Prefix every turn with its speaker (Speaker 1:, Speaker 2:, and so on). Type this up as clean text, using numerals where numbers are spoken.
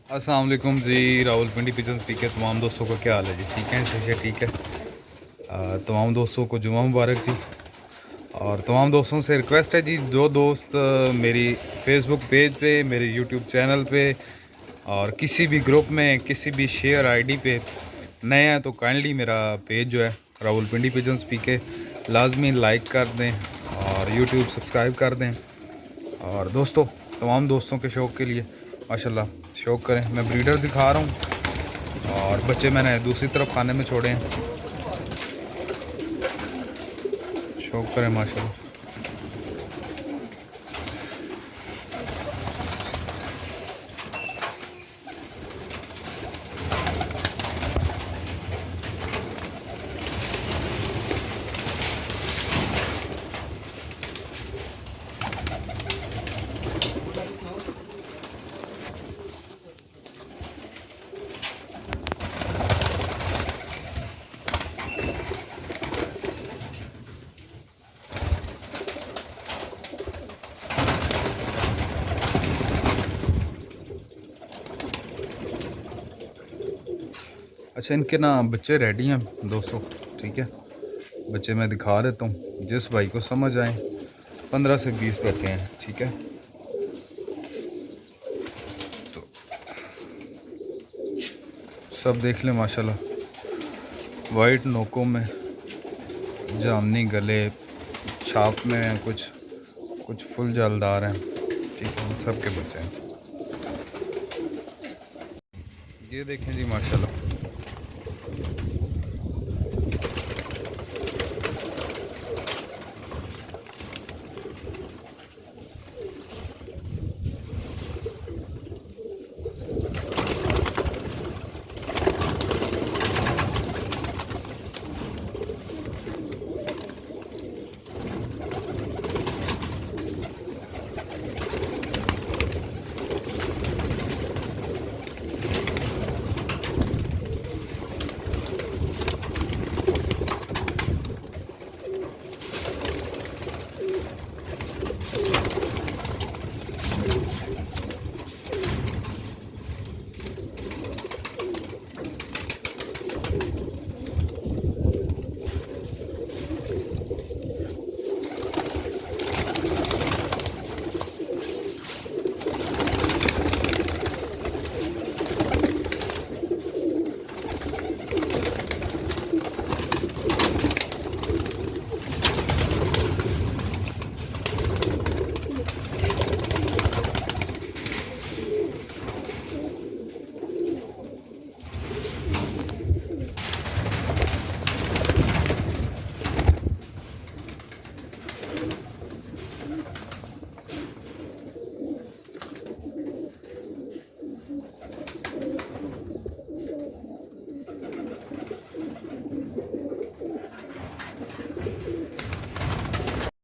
Speaker 1: अस्सलाम वालेकुम जी। Rawalpindi pigeons P के तमाम दोस्तों का क्या हाल है जी? ठीक है, सही ठीक है। तमाम दोस्तों को जुमा मुबारक जी। और तमाम दोस्तों से रिक्वेस्ट है जी, जो दोस्त मेरी फेसबुक पेज पे, मेरे यूट्यूब चैनल पे और किसी भी ग्रुप में, किसी भी शेयर आईडी पे नए हैं तो काइंडली मेरा पेज जो है रावलपिंडी पिजन्स पी के लाजमी लाइक कर दें और यूट्यूब सब्सक्राइब कर दें। और दोस्तों, तमाम दोस्तों के शौक़ के लिए माशाल्लाह शौक़ करें। मैं ब्रीडर दिखा रहा हूँ और बच्चे मैंने दूसरी तरफ खाने में छोड़े हैं। शौक़ करें माशाल्लाह। अच्छा, इनके ना बच्चे रेडी हैं दोस्तों, ठीक है। बच्चे मैं दिखा देता हूँ, जिस भाई को समझ आए। 15 से 20 बच्चे हैं, ठीक है। तो सब देख लें माशाल्लाह। वाइट नोकों में, जामनी गले, छाप में हैं, कुछ फुल जलदार हैं, ठीक है। सब के बच्चे हैं, ये देखें जी माशाल्लाह।